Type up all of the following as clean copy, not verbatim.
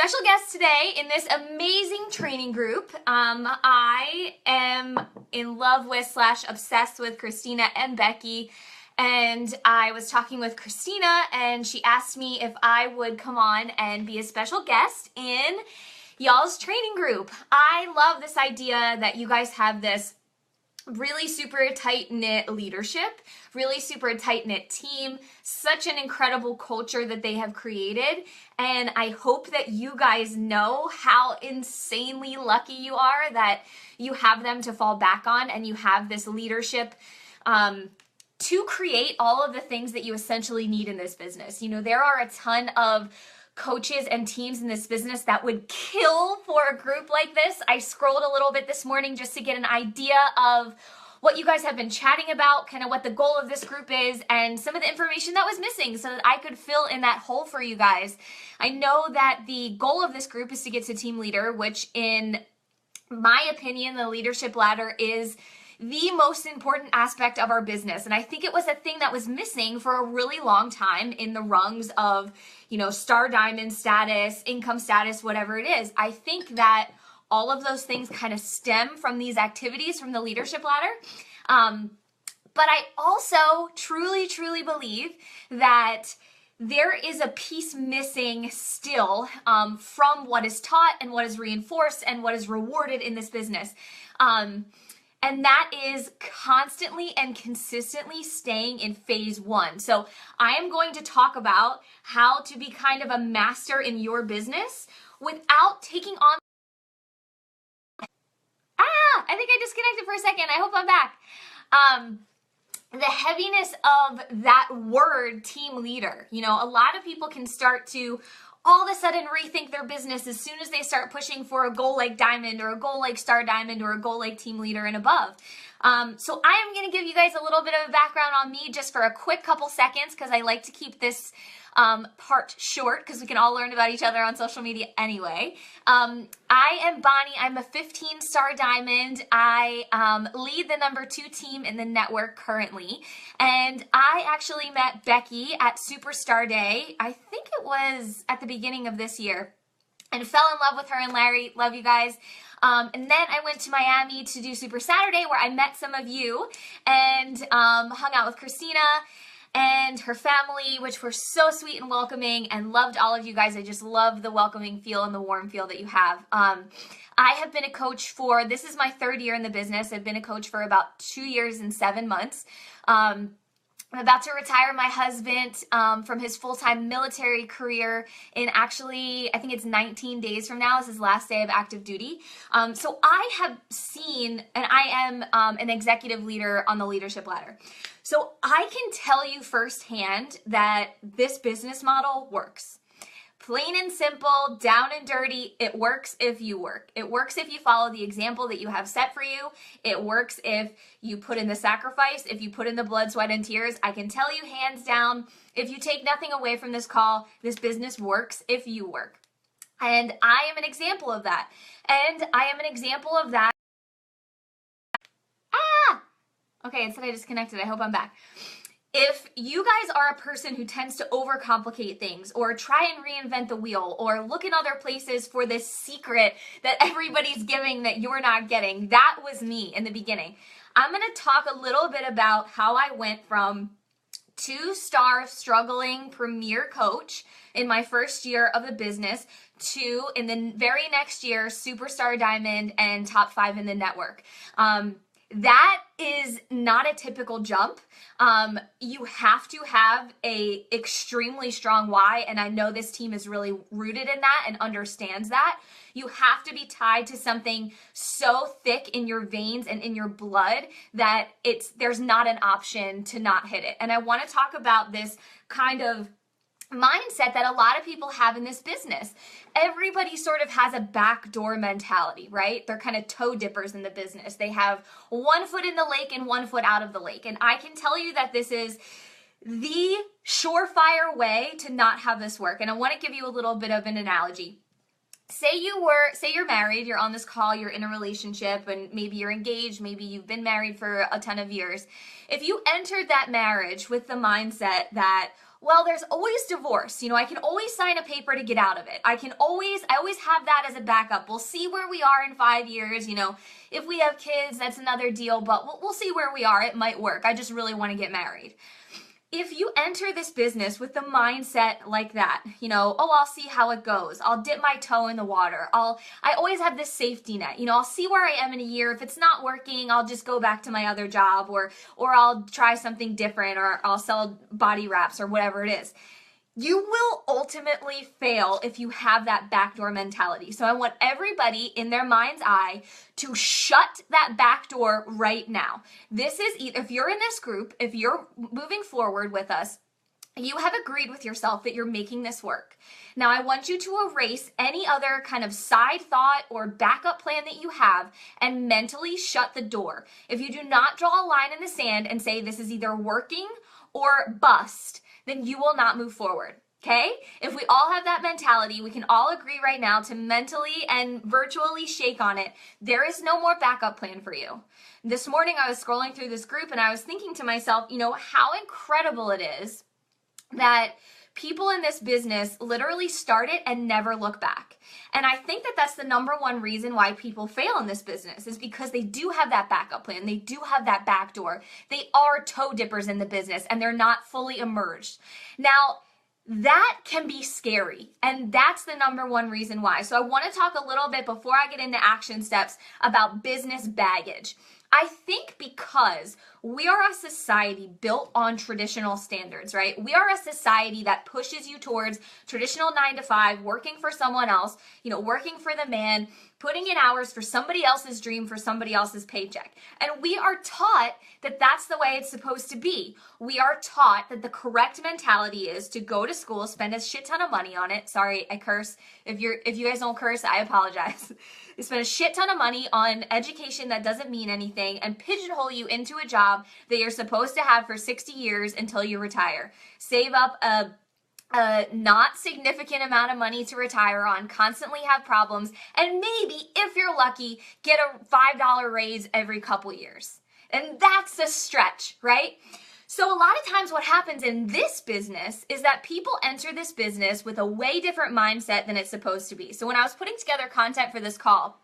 special guest today in this amazing training group. I am in love with / obsessed with Christina and Becky, and I was talking with Christina and she asked me if I would come on and be a special guest in y'all's training group. I love this idea that you guys have this really super tight-knit leadership, really super tight-knit team, such an incredible culture that they have created, and I hope that you guys know how insanely lucky you are that you have them to fall back on and you have this leadership to create all of the things that you essentially need in this business. You know, there are a ton of coaches and teams in this business that would kill for a group like this. I scrolled a little bit this morning just to get an idea of what you guys have been chatting about, kind of what the goal of this group is, and some of the information that was missing so that I could fill in that hole for you guys. I know that the goal of this group is to get to team leader, which in my opinion, the leadership ladder is the most important aspect of our business. And I think it was a thing that was missing for a really long time in the rungs of, you know, star diamond status, income status, whatever it is. I think that all of those things kind of stem from these activities from the leadership ladder. But I also truly, truly believe that there is a piece missing still from what is taught and what is reinforced and what is rewarded in this business. And that is constantly and consistently staying in phase one. So I am going to talk about how to be kind of a master in your business without taking on... I think I disconnected for a second. I hope I'm back. The heaviness of that word, team leader. You know, a lot of people can start to all of a sudden rethink their business as soon as they start pushing for a goal like diamond or a goal like star diamond or a goal like team leader and above. So I am going to give you guys a little bit of a background on me just for a quick couple seconds because I like to keep this part short because we can all learn about each other on social media anyway. I am Bonnie. I'm a 15-star diamond. I lead the #2 team in the network currently. And I actually met Becky at Superstar Day. I think it was at the beginning of this year. And fell in love with her and Larry. Love you guys. And then I went to Miami to do Super Saturday where I met some of you and hung out with Christina and her family, which were so sweet and welcoming, and loved all of you guys. I just love the welcoming feel and the warm feel that you have. I have been a coach for, this is my 3rd year in the business. I've been a coach for about 2 years and 7 months. I'm about to retire my husband from his full-time military career in actually, I think it's 19 days from now is his last day of active duty. So I have seen, and I am an executive leader on the leadership ladder. So I can tell you firsthand that this business model works. Plain and simple, down and dirty, it works if you work. It works if you follow the example that you have set for you. It works if you put in the sacrifice, if you put in the blood, sweat, and tears. I can tell you hands down, if you take nothing away from this call, this business works if you work. And I am an example of that. And I am an example of that. Okay, instead I disconnected. I hope I'm back. If you guys are a person who tends to overcomplicate things or try and reinvent the wheel or look in other places for this secret that everybody's giving that you're not getting, that was me in the beginning. I'm going to talk a little bit about how I went from 2-star struggling premier coach in my first year of the business to, in the very next year, superstar diamond and top 5 in the network. That is not a typical jump. You have to have a extremely strong why, and I know this team is really rooted in that and understands that. You have to be tied to something so thick in your veins and in your blood that there's not an option to not hit it. And I want to talk about this kind of mindset that a lot of people have in this business. Everybody sort of has a backdoor mentality, right? They're kind of toe dippers in the business. They have one foot in the lake and one foot out of the lake. And I can tell you that this is the surefire way to not have this work. And I want to give you a little bit of an analogy. say you're married, you're on this call, you're in a relationship, and maybe you're engaged, maybe you've been married for a ton of years. If you entered that marriage with the mindset that, well, there's always divorce, I can always sign a paper to get out of it. I always have that as a backup. We'll see where we are in 5 years. If we have kids, that's another deal, but we'll see where we are. It might work. I just really want to get married. If you enter this business with the mindset like that, oh, I'll see how it goes. I'll dip my toe in the water. I always have this safety net. I'll see where I am in a year. If it's not working, I'll just go back to my other job, or I'll try something different, or I'll sell body wraps or whatever it is. You will ultimately fail if you have that backdoor mentality. So I want everybody in their mind's eye to shut that back door right now. This is if you're in this group, if you're moving forward with us, you have agreed with yourself that you're making this work. Now, I want you to erase any other kind of side thought or backup plan that you have and mentally shut the door. If you do not draw a line in the sand and say this is either working or bust, then you will not move forward, okay? If we all have that mentality, we can all agree right now to mentally and virtually shake on it. There is no more backup plan for you. This morning I was scrolling through this group and I was thinking to myself, how incredible it is that people in this business literally start it and never look back. And I think that that's the number one reason why people fail in this business, is because they do have that backup plan. They do have that back door. They are toe dippers in the business and they're not fully emerged. Now, that can be scary, and that's the number one reason why. So I want to talk a little bit before I get into action steps about business baggage. I think because we are a society built on traditional standards, right? We are a society that pushes you towards traditional 9 to 5, working for someone else, working for the man, putting in hours for somebody else's dream, for somebody else's paycheck. And we are taught that that's the way it's supposed to be. We are taught that the correct mentality is to go to school, spend a shit ton of money on it. Sorry, I curse. If you guys don't curse, I apologize. You spend a shit ton of money on education that doesn't mean anything and pigeonhole you into a job that you're supposed to have for 60 years until you retire. Save up a not significant amount of money to retire on, constantly have problems, and maybe, if you're lucky, get a $5 raise every couple years. And that's a stretch, right? So a lot of times what happens in this business is that people enter this business with a way different mindset than it's supposed to be. So when I was putting together content for this call,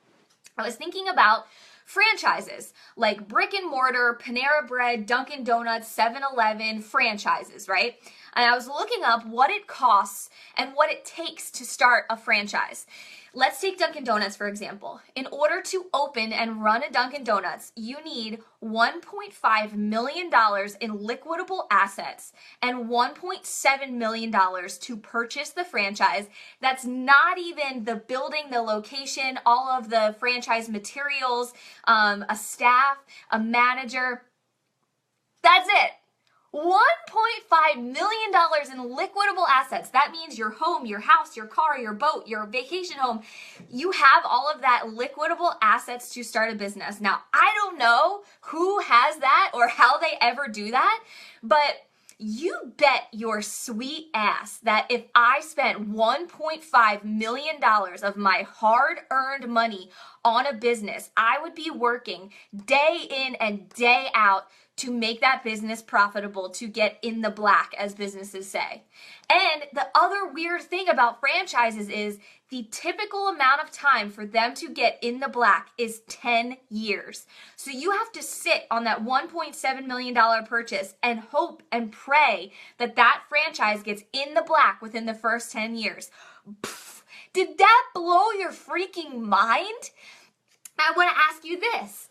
I was thinking about franchises like brick and mortar, Panera Bread, Dunkin' Donuts, 7-Eleven franchises, right? And I was looking up what it costs and what it takes to start a franchise. Let's take Dunkin' Donuts, for example. In order to open and run a Dunkin' Donuts, you need $1.5 million in liquidable assets and $1.7 million to purchase the franchise. That's not even the building, the location, all of the franchise materials, a staff, a manager. That's it. $1.5 million in liquidable assets. That means your home, your house, your car, your boat, your vacation home. You have all of that liquidable assets to start a business. Now, I don't know who has that or how they ever do that, but you bet your sweet ass that if I spent $1.5 million of my hard-earned money on a business, I would be working day in and day out to make that business profitable, to get in the black, as businesses say. And the other weird thing about franchises is the typical amount of time for them to get in the black is 10 years. So you have to sit on that $1.7 million purchase and hope and pray that that franchise gets in the black within the first 10 years. Pfft, did that blow your freaking mind? I want to ask you this.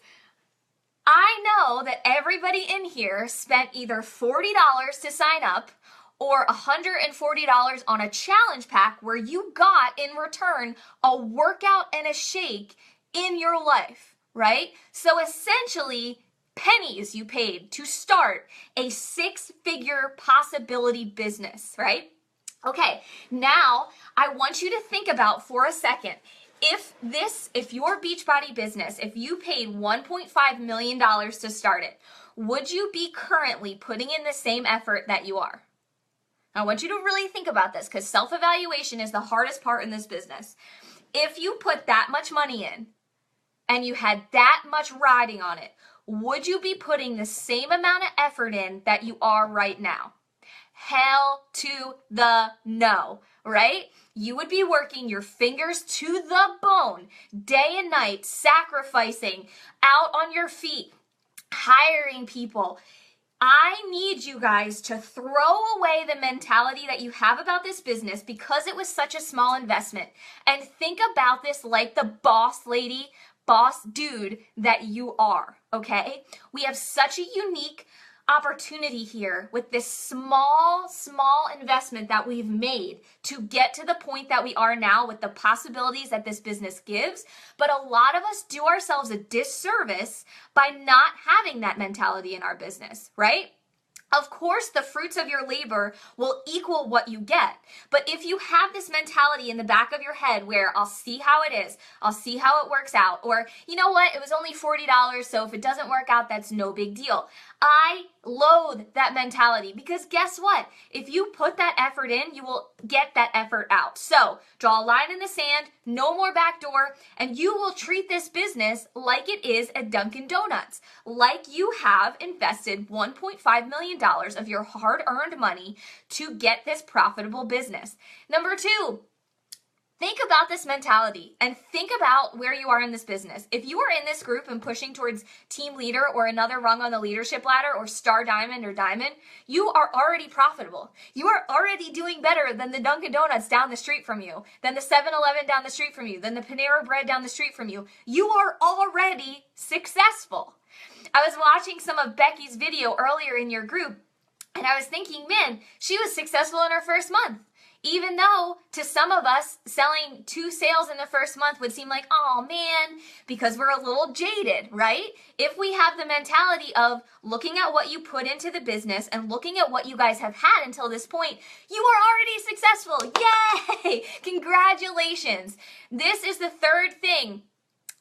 I know that everybody in here spent either $40 to sign up or $140 on a challenge pack where you got in return a workout and a shake in your life, right? So essentially, pennies you paid to start a 6-figure possibility business, right? Okay, now I want you to think about for a second, if your Beachbody business, if you paid $1.5 million to start it, would you be currently putting in the same effort that you are? I want you to really think about this because self-evaluation is the hardest part in this business. If you put that much money in and you had that much riding on it, would you be putting the same amount of effort in that you are right now? Hell to the no, right? You would be working your fingers to the bone, day and night, sacrificing, out on your feet, hiring people. I need you guys to throw away the mentality that you have about this business because it was such a small investment, and think about this like the boss lady, boss dude that you are, okay? We have such a unique opportunity here with this small investment that we've made to get to the point that we are now with the possibilities that this business gives. But a lot of us do ourselves a disservice by not having that mentality in our business, right? Of course, the fruits of your labor will equal what you get. But if you have this mentality in the back of your head where I'll see how it is, I'll see how it works out, or you know what, it was only $40, so if it doesn't work out, that's no big deal. I loathe that mentality because guess what? If you put that effort in, you will get that effort out. So draw a line in the sand, no more backdoor, and you will treat this business like it is a Dunkin' Donuts, like you have invested $1.5 million of your hard-earned money to get this profitable business. Number two, think about this mentality and think about where you are in this business. If you are in this group and pushing towards team leader or another rung on the leadership ladder or star diamond or diamond, you are already profitable. You are already doing better than the Dunkin' Donuts down the street from you, than the 7-Eleven down the street from you, than the Panera Bread down the street from you. You are already successful. I was watching some of Becky's video earlier in your group and I was thinking, man, she was successful in her first month. Even though to some of us, selling 2 sales in the first month would seem like, oh man, because we're a little jaded, right? If we have the mentality of looking at what you put into the business and looking at what you guys have had until this point, you are already successful. Yay! Congratulations. This is the third thing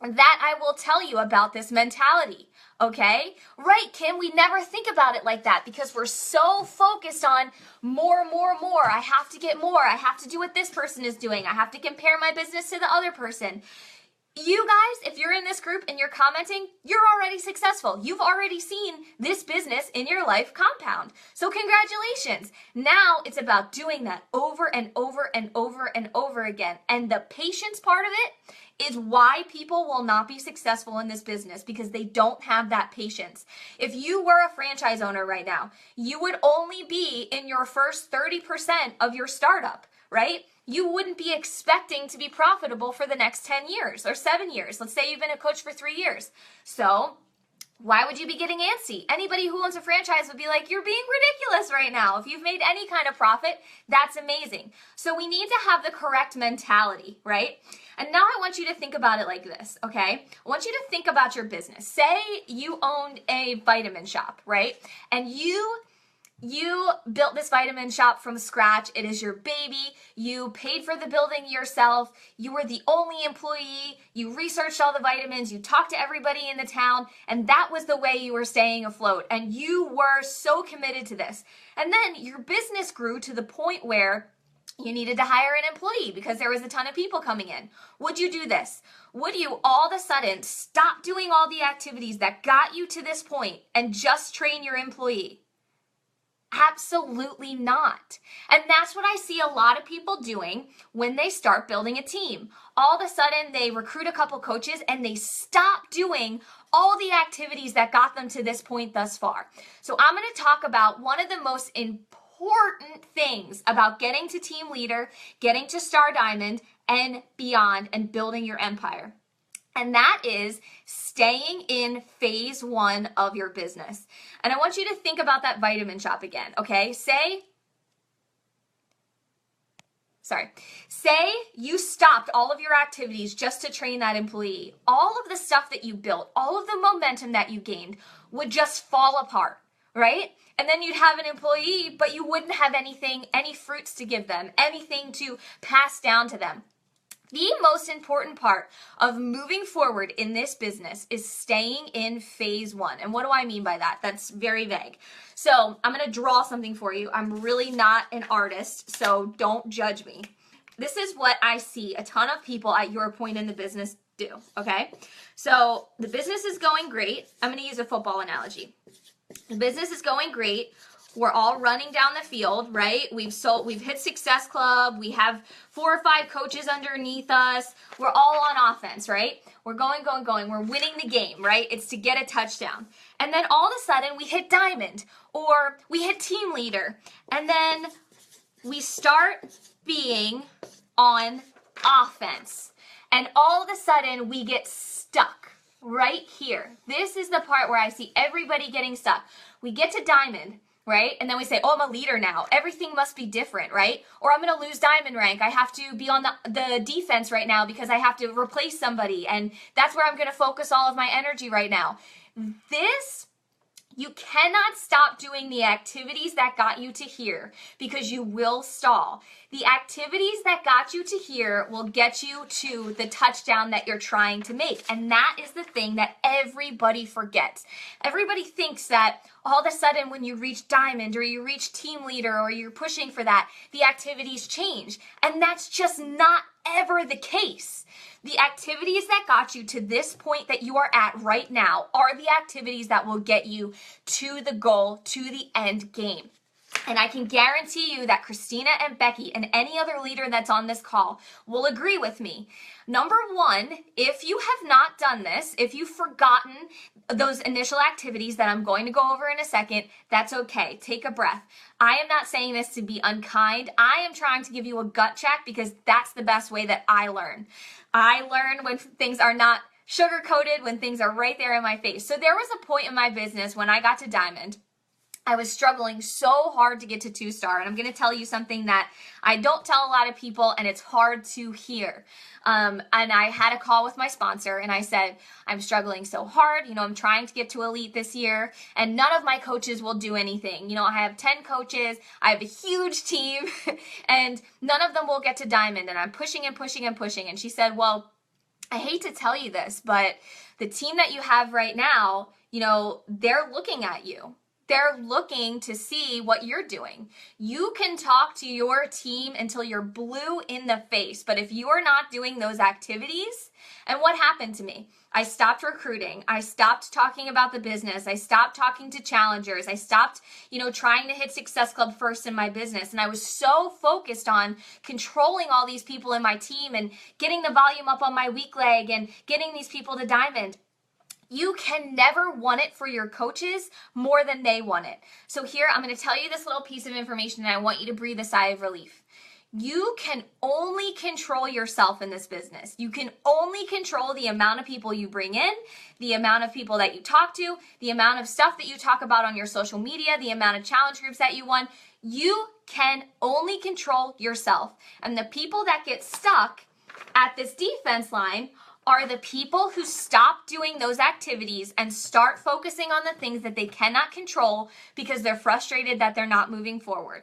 that I will tell you about this mentality. Okay? Right, Kim, we never think about it like that because we're so focused on more. I have to get more. I have to do what this person is doing. I have to compare my business to the other person. You guys, if you're in this group and you're commenting, you're already successful. You've already seen this business in your life compound. So congratulations. Now it's about doing that over and over and over and over again. And the patience part of it is why people will not be successful in this business because they don't have that patience. If you were a franchise owner right now, you would only be in your first 30% of your startup, right? You wouldn't be expecting to be profitable for the next 10 years or 7 years. Let's say you've been a coach for 3 years. So why would you be getting antsy? Anybody who owns a franchise would be like, you're being ridiculous right now. If you've made any kind of profit, that's amazing. So we need to have the correct mentality, right? And now I want you to think about it like this, okay? I want you to think about your business. Say you owned a vitamin shop, right? And you built this vitamin shop from scratch. It is your baby. You paid for the building yourself. You were the only employee. You researched all the vitamins. You talked to everybody in the town. And that was the way you were staying afloat. And you were so committed to this. And then your business grew to the point where you needed to hire an employee because there was a ton of people coming in. Would you do this? Would you all of a sudden stop doing all the activities that got you to this point and just train your employee? Absolutely not. And that's what I see a lot of people doing when they start building a team. All of a sudden, they recruit a couple coaches and they stop doing all the activities that got them to this point thus far. So I'm going to talk about one of the most important things about getting to team leader, getting to star diamond, and beyond, and building your empire. And that is staying in phase 1 of your business. And I want you to think about that vitamin shop again, okay? Say you stopped all of your activities just to train that employee. All of the stuff that you built, all of the momentum that you gained would just fall apart, right? And then you'd have an employee, but you wouldn't have any fruits to give them, anything to pass down to them. The most important part of moving forward in this business is staying in phase 1. And what do I mean by that? That's very vague. So I'm going to draw something for you. I'm really not an artist, so don't judge me. this is what I see a ton of people at your point in the business do, okay? So the business is going great. I'm going to use a football analogy. The business is going great. We're all running down the field, right? We've hit Success Club. We have 4 or 5 coaches underneath us. We're all on offense, right? We're going. We're winning the game, right? It's to get a touchdown. And then all of a sudden we hit diamond or we hit team leader. And then we start being on offense. And all of a sudden we get stuck right here. This is the part where I see everybody getting stuck. We get to diamond, right? And then we say, oh, I'm a leader now. Everything must be different, right? Or I'm going to lose diamond rank. I have to be on the defense right now because I have to replace somebody. And that's where I'm going to focus all of my energy right now. You cannot stop doing the activities that got you to here because you will stall. The activities that got you to here will get you to the touchdown that you're trying to make. And that is the thing that everybody forgets. Everybody thinks that all of a sudden when you reach diamond or you reach team leader or you're pushing for that, the activities change. And that's just not ever the case. The activities that got you to this point that you are at right now are the activities that will get you to the goal, to the end game. And I can guarantee you that Christina and Becky and any other leader that's on this call will agree with me. Number one, if you have not done this, if you've forgotten those initial activities that I'm going to go over in a second, that's okay. Take a breath. I am not saying this to be unkind. I am trying to give you a gut check because that's the best way that I learn. I learn when things are not sugar-coated, when things are right there in my face. So there was a point in my business when I got to diamond. I was struggling so hard to get to 2-star, and I'm going to tell you something that I don't tell a lot of people, and it's hard to hear. And I had a call with my sponsor, and I said, I'm struggling so hard. I'm trying to get to elite this year, and none of my coaches will do anything. I have 10 coaches. I have a huge team, and none of them will get to diamond, and I'm pushing and pushing and pushing. And she said, well, I hate to tell you this, but the team that you have right now, they're looking at you. They're looking to see what you're doing. You can talk to your team until you're blue in the face, but if you are not doing those activities, and what happened to me? I stopped recruiting. I stopped talking about the business. I stopped talking to challengers. I stopped, trying to hit Success Club first in my business. And I was so focused on controlling all these people in my team and getting the volume up on my weak leg and getting these people to diamond. You can never want it for your coaches more than they want it. So here, I'm going to tell you this little piece of information and I want you to breathe a sigh of relief. You can only control yourself in this business. You can only control the amount of people you bring in, the amount of people that you talk to, the amount of stuff that you talk about on your social media, the amount of challenge groups that you won. You can only control yourself. And the people that get stuck at this defense line are the people who stop doing those activities and start focusing on the things that they cannot control because they're frustrated that they're not moving forward.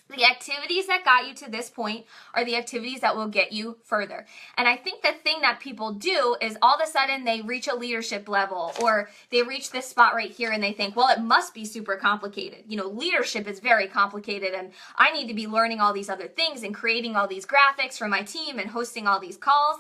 The activities that got you to this point are the activities that will get you further. And I think the thing that people do is all of a sudden they reach a leadership level or they reach this spot right here and they think, well, it must be super complicated. Leadership is very complicated and I need to be learning all these other things and creating all these graphics for my team and hosting all these calls.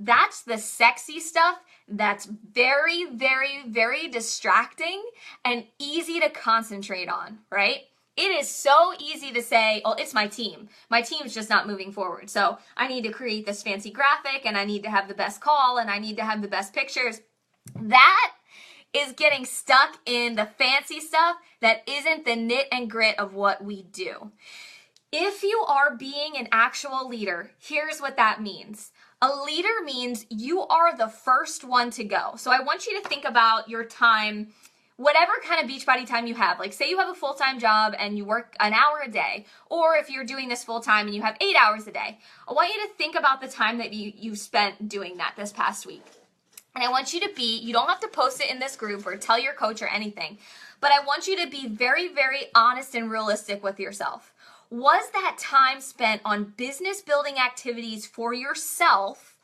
That's the sexy stuff that's very, very, very distracting and easy to concentrate on, right? It is so easy to say, oh, it's my team. My team's just not moving forward. So I need to create this fancy graphic and I need to have the best call and I need to have the best pictures. That is getting stuck in the fancy stuff that isn't the knit and grit of what we do. If you are being an actual leader, here's what that means. A leader means you are the first one to go. So I want you to think about your time, whatever kind of Beachbody time you have. Like say you have a full-time job and you work an hour a day, or if you're doing this full-time and you have 8 hours a day. I want you to think about the time that you spent doing that this past week. And I want you to you don't have to post it in this group or tell your coach or anything, but I want you to be very, very honest and realistic with yourself. Was that time spent on business building activities for yourself,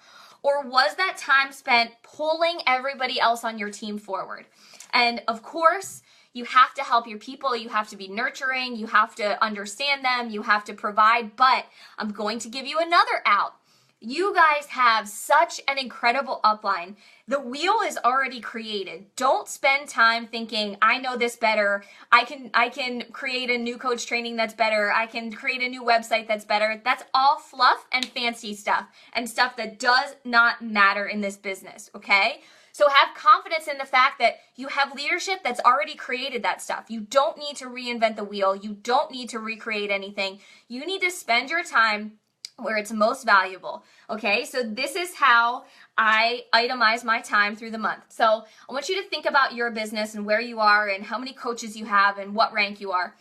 or was that time spent pulling everybody else on your team forward? And of course, You have to help your people. You have to be nurturing. You have to understand them. You have to provide. But I'm going to give you another out. You guys have such an incredible upline. The wheel is already created. Don't spend time thinking, I know this better. I can create a new coach training that's better. I can create a new website that's better. That's all fluff and fancy stuff and stuff that does not matter in this business, okay? So have confidence in the fact that you have leadership that's already created that stuff. You don't need to reinvent the wheel. You don't need to recreate anything. You need to spend your time where it's most valuable, okay? So this is how I itemize my time through the month. So I want you to think about your business and where you are and how many coaches you have and what rank you are.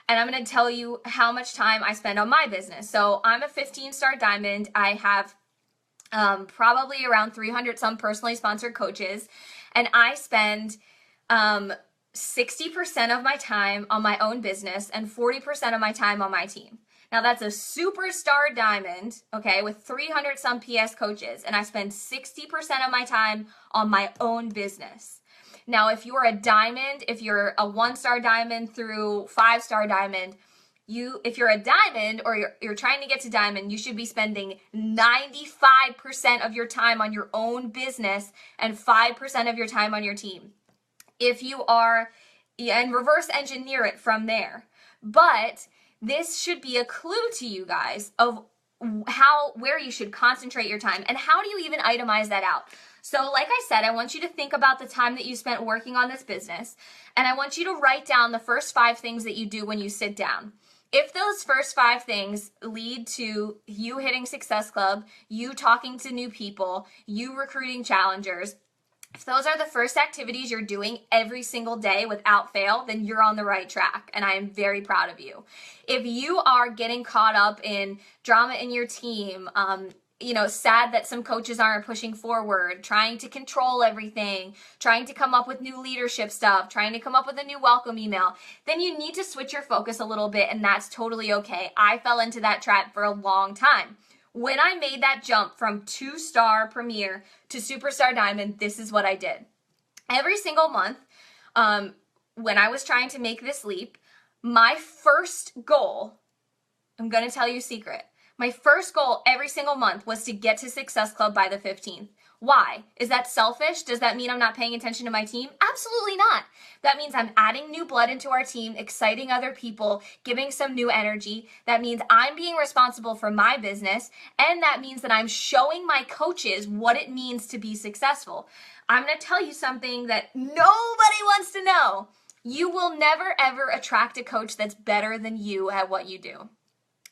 And I'm going to tell you how much time I spend on my business. So I'm a 15-star diamond. I have probably around 300 some personally sponsored coaches, and I spend 60% of my time on my own business and 40% of my time on my team. Now that's a superstar diamond, okay, with 300 some PS coaches, and I spend 60% of my time on my own business. Now, if you're a diamond, if you're a 1-star diamond through 5-star diamond, if you're a diamond or you're trying to get to diamond, you should be spending 95% of your time on your own business and 5% of your time on your team. If you are, and reverse engineer it from there. But this should be a clue to you guys of where you should concentrate your time and how do you even itemize that out. So like I said, I want you to think about the time that you spent working on this business, and I want you to write down the first 5 things that you do when you sit down. If those first 5 things lead to you hitting Success Club, you talking to new people, you recruiting challengers, if those are the first activities you're doing every single day without fail, then you're on the right track, and I am very proud of you. If you are getting caught up in drama in your team, sad that some coaches aren't pushing forward, trying to control everything, trying to come up with new leadership stuff, trying to come up with a new welcome email, then you need to switch your focus a little bit, and that's totally okay. I fell into that trap for a long time. When I made that jump from 2-star premier to superstar diamond, this is what I did. Every single month, when I was trying to make this leap, my first goal, I'm going to tell you a secret. My first goal every single month was to get to Success Club by the 15th. Why? Is that selfish? Does that mean I'm not paying attention to my team? Absolutely not. That means I'm adding new blood into our team, exciting other people, giving some new energy. That means I'm being responsible for my business, and that means that I'm showing my coaches what it means to be successful. I'm going to tell you something that nobody wants to know. You will never, ever attract a coach that's better than you at what you do.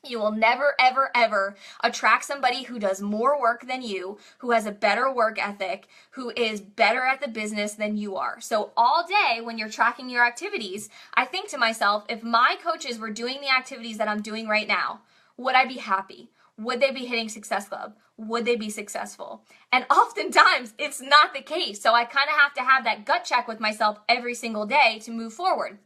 You will never, ever, ever attract somebody who does more work than you, who has a better work ethic, who is better at the business than you are. So all day when you're tracking your activities, I think to myself, if my coaches were doing the activities that I'm doing right now, would I be happy? Would they be hitting Success Club? Would they be successful? And oftentimes it's not the case. So I kind of have to have that gut check with myself every single day to move forward.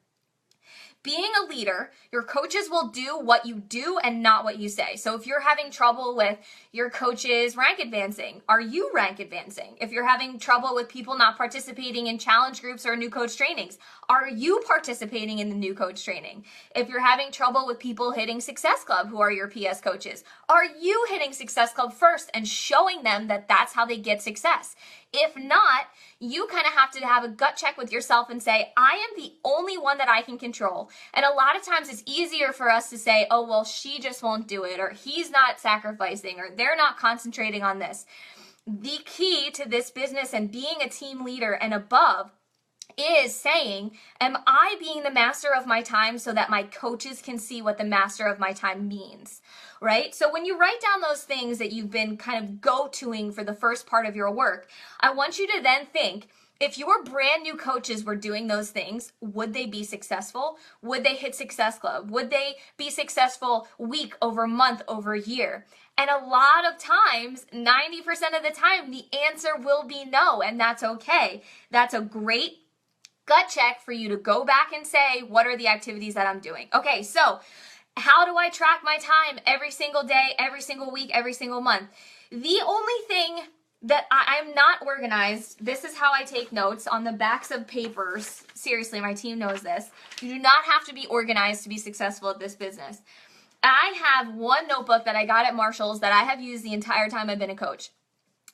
Being a leader, your coaches will do what you do and not what you say. So if you're having trouble with your coaches rank advancing, are you rank advancing? If you're having trouble with people not participating in challenge groups or new coach trainings, are you participating in the new coach training? If you're having trouble with people hitting Success Club, who are your PS coaches, are you hitting Success Club first and showing them that that's how they get success? If not, you kind of have to have a gut check with yourself and say, I am the only one that I can control. And a lot of times it's easier for us to say, oh, well, she just won't do it, or he's not sacrificing, or they're not concentrating on this. The key to this business and being a team leader and above is saying, am I being the master of my time so that my coaches can see what the master of my time means, right? So when you write down those things that you've been kind of go-toing for the first part of your work, I want you to then think, if your brand new coaches were doing those things, would they be successful? Would they hit Success Club? Would they be successful week over month over year? And a lot of times, 90% of the time, the answer will be no, and that's okay. That's a great gut check for you to go back and say, what are the activities that I'm doing? Okay, so how do I track my time every single day, every single week, every single month? The only thing that I'm not organized. This is how I take notes on the backs of papers. Seriously, my team knows this. You do not have to be organized to be successful at this business. I have one notebook that I got at Marshall's that I have used the entire time I've been a coach.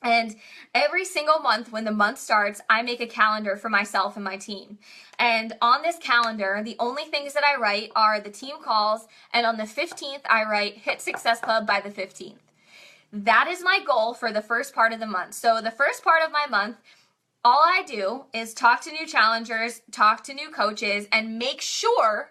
And every single month, when the month starts, I make a calendar for myself and my team. And on this calendar, the only things that I write are the team calls. And on the 15th, I write Hit Success Club by the 15th. That is my goal for the first part of the month. So the first part of my month, all I do is talk to new challengers, talk to new coaches, and make sure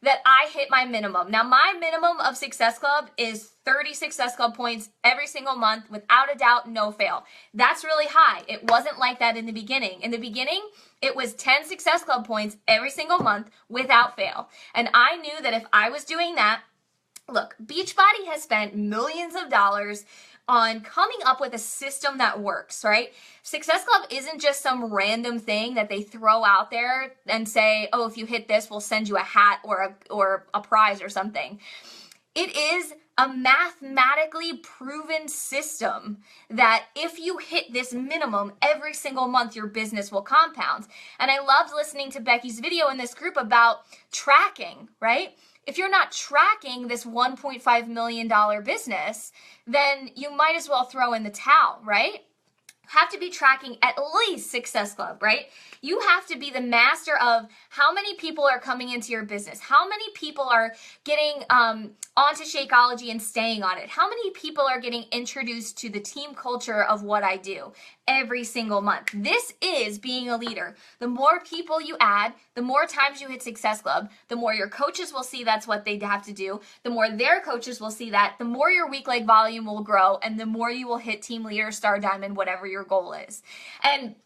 that I hit my minimum. Now, my minimum of Success Club is 30 Success Club points every single month, without a doubt, no fail. That's really high. It wasn't like that in the beginning. In the beginning, it was 10 Success Club points every single month without fail. And I knew that if I was doing that, look, Beachbody has spent millions of dollars on coming up with a system that works, right? Success Club isn't just some random thing that they throw out there and say, oh, if you hit this, we'll send you a hat or a prize or something. It is a mathematically proven system that if you hit this minimum every single month, your business will compound. And I loved listening to Becky's video in this group about tracking, right? If you're not tracking this $1.5 million business, then you might as well throw in the towel, right? Have to be tracking at least Success Club, right? You have to be the master of how many people are coming into your business, how many people are getting onto Shakeology and staying on it, how many people are getting introduced to the team culture of what I do every single month. This is being a leader. The more people you add, the more times you hit Success Club, the more your coaches will see that's what they have to do, the more their coaches will see that, the more your week leg volume will grow, and the more you will hit team leader, star diamond, whatever your goal is. And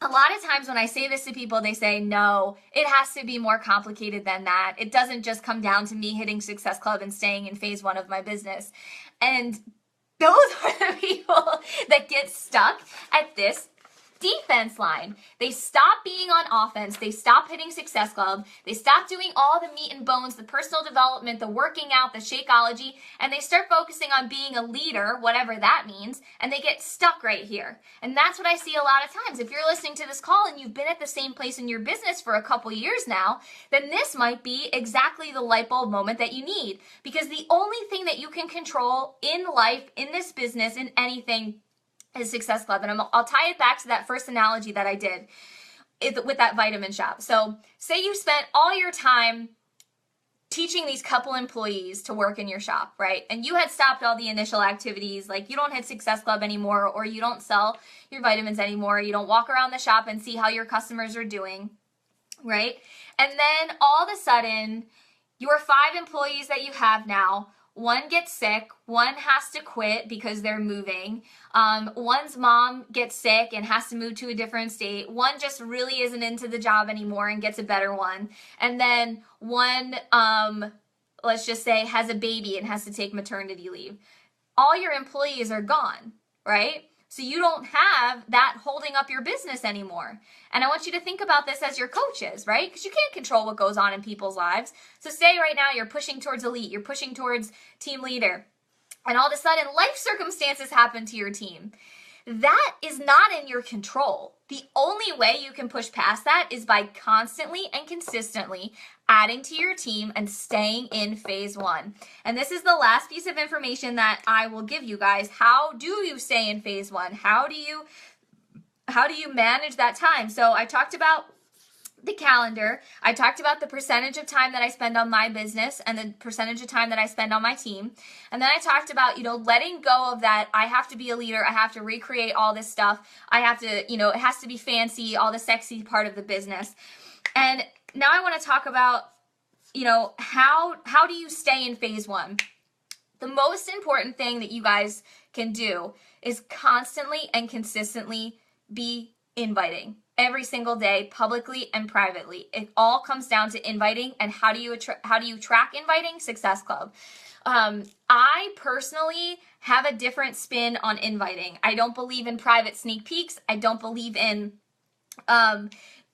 a lot of times when I say this to people, they say, no, it has to be more complicated than that. It doesn't just come down to me hitting Success Club and staying in phase one of my business. And those are the people that get stuck at this defense line. They stop being on offense. They stop hitting Success Club. They stop doing all the meat and bones, the personal development, the working out, the Shakeology, and they start focusing on being a leader, whatever that means, and they get stuck right here. And that's what I see a lot of times. If you're listening to this call and you've been at the same place in your business for a couple years now, then this might be exactly the light bulb moment that you need, because the only thing that you can control in life, in this business, in anything, is Success Club. And I'll tie it back to that first analogy that I did with that vitamin shop. So say you spent all your time teaching these couple employees to work in your shop, right? And you had stopped all the initial activities, like you don't hit Success Club anymore, or you don't sell your vitamins anymore, you don't walk around the shop and see how your customers are doing, right? And then all of a sudden, your 5 employees that you have now, one gets sick, one has to quit because they're moving, one's mom gets sick and has to move to a different state, one just really isn't into the job anymore and gets a better one, and then one, let's just say, has a baby and has to take maternity leave. All your employees are gone, right? So you don't have that holding up your business anymore. And I want you to think about this as your coaches, right? Because you can't control what goes on in people's lives. So say right now you're pushing towards elite, you're pushing towards team leader, and all of a sudden life circumstances happen to your team. That is not in your control. The only way you can push past that is by constantly and consistently adding to your team and staying in phase one. And this is the last piece of information that I will give you guys. How do you stay in phase one? How do you manage that time? So I talked about the calendar. I talked about the percentage of time that I spend on my business and the percentage of time that I spend on my team. And then I talked about, letting go of that. I have to be a leader. I have to recreate all this stuff. I have to, it has to be fancy, all the sexy part of the business. And now I want to talk about, how do you stay in phase one? The most important thing that you guys can do is constantly and consistently be inviting. Every single day, publicly and privately. It all comes down to inviting. And how do you track inviting? Success Club. I personally have a different spin on inviting. I don't believe in private sneak peeks. I don't believe in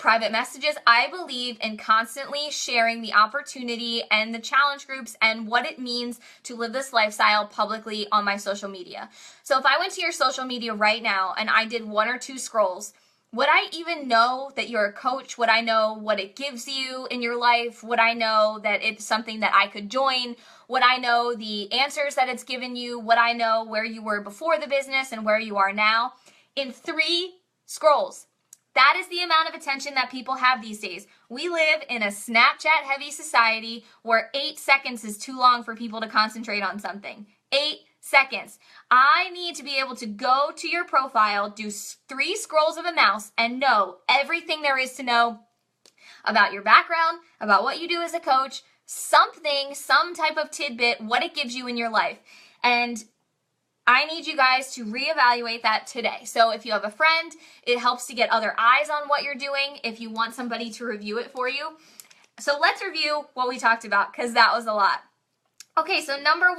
private messages. I believe in constantly sharing the opportunity and the challenge groups and what it means to live this lifestyle publicly on my social media. So if I went to your social media right now and I did 1 or 2 scrolls, would I even know that you're a coach? Would I know what it gives you in your life? Would I know that it's something that I could join? Would I know the answers that it's given you? Would I know where you were before the business and where you are now? In 3 scrolls. That is the amount of attention that people have these days. We live in a Snapchat heavy society where 8 seconds is too long for people to concentrate on something. 8 seconds. I need to be able to go to your profile, do 3 scrolls of a mouse, and know everything there is to know about your background, about what you do as a coach, something, some type of tidbit, what it gives you in your life. And I need you guys to reevaluate that today. So if you have a friend, it helps to get other eyes on what you're doing if you want somebody to review it for you. So let's review what we talked about, because that was a lot. Okay, so number 1,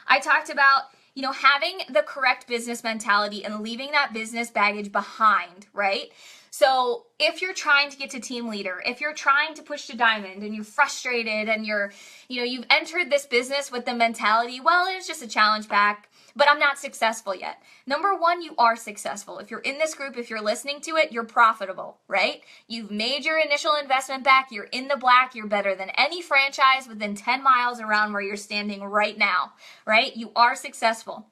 I talked about, having the correct business mentality and leaving that business baggage behind, right? So if you're trying to get to team leader, if you're trying to push to diamond and you're frustrated and you've entered this business with the mentality, well, it's just a challenge pack, but I'm not successful yet. Number 1, you are successful. If you're in this group, if you're listening to it, you're profitable, right? You've made your initial investment back. You're in the black. You're better than any franchise within 10 miles around where you're standing right now, right? You are successful.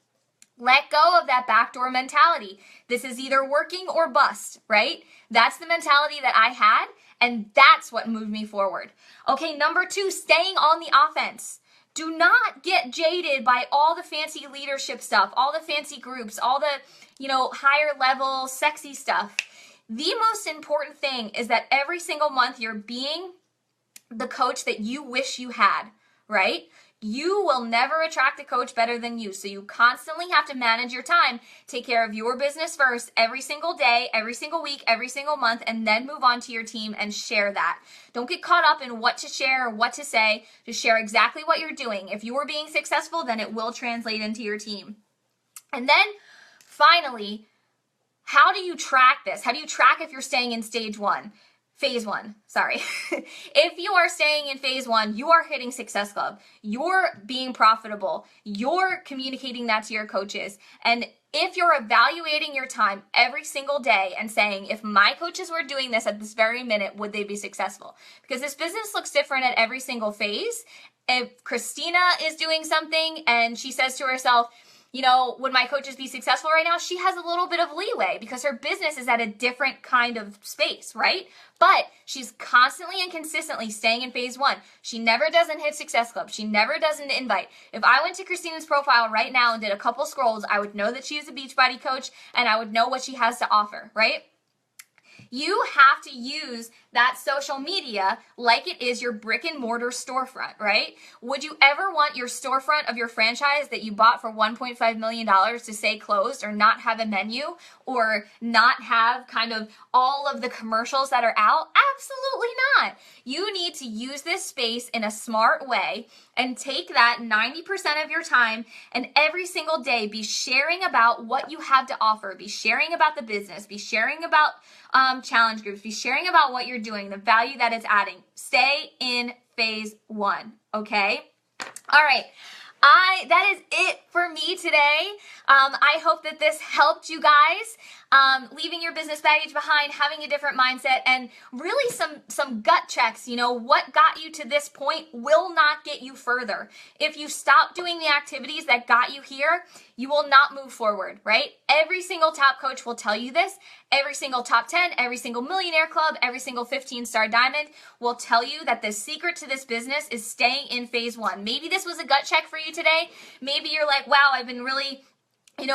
Let go of that backdoor mentality. This is either working or bust, right? That's the mentality that I had, and that's what moved me forward. Okay, number 2, staying on the offense. Do not get jaded by all the fancy leadership stuff, all the fancy groups, all the, higher level sexy stuff. The most important thing is that every single month you're being the coach that you wish you had, right? You will never attract a coach better than you. So you constantly have to manage your time, take care of your business first every single day, every single week, every single month, and then move on to your team and share that. Don't get caught up in what to share or what to say. Just share exactly what you're doing. If you are being successful, then it will translate into your team. And then finally, how do you track this? How do you track if you're staying in phase one, sorry. If you are staying in phase 1, you are hitting Success Club. You're being profitable. You're communicating that to your coaches. And if you're evaluating your time every single day and saying, if my coaches were doing this at this very minute, would they be successful? Because this business looks different at every single phase. If Christina is doing something and she says to herself, would my coaches be successful right now? She has a little bit of leeway because her business is at a different kind of space, right? But she's constantly and consistently staying in phase 1. She never doesn't hit Success Club. She never does an invite. If I went to Christina's profile right now and did a couple scrolls, I would know that she is a Beachbody coach and I would know what she has to offer, right? You have to use that social media like it is your brick and mortar storefront, right? Would you ever want your storefront of your franchise that you bought for $1.5 million to say closed or not have a menu or not have kind of all of the commercials that are out? Absolutely not. You need to use this space in a smart way and take that 90% of your time and every single day be sharing about what you have to offer, be sharing about the business, be sharing about challenge groups, be sharing about what you're doing, the value that it's adding. Stay in phase 1, okay? All right. That is it for me today. I hope that this helped you guys. Leaving your business baggage behind, having a different mindset, and really some gut checks. What got you to this point will not get you further. If you stop doing the activities that got you here, you will not move forward, right? Every single top coach will tell you this. Every single top 10, every single millionaire club, every single 15-star diamond will tell you that the secret to this business is staying in phase 1. Maybe this was a gut check for you today. Maybe you're like, wow, I've been really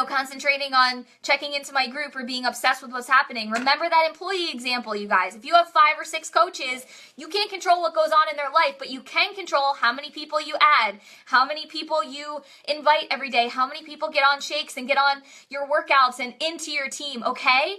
concentrating on checking into my group or being obsessed with what's happening. Remember that employee example, you guys. If you have 5 or 6 coaches, you can't control what goes on in their life, but you can control how many people you add, how many people you invite every day, how many people get on shakes and get on your workouts and into your team, okay?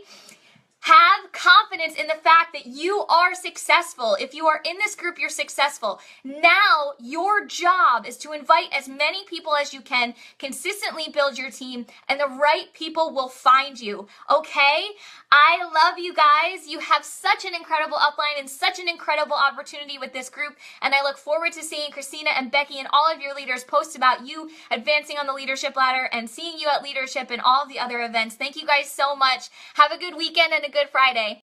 Have confidence confidence in the fact that you are successful. If you are in this group, you're successful. Now your job is to invite as many people as you can, consistently build your team, and the right people will find you. Okay? I love you guys. You have such an incredible upline and such an incredible opportunity with this group, and I look forward to seeing Christina and Becky and all of your leaders post about you advancing on the leadership ladder and seeing you at leadership and all of the other events. Thank you guys so much. Have a good weekend and a good Friday.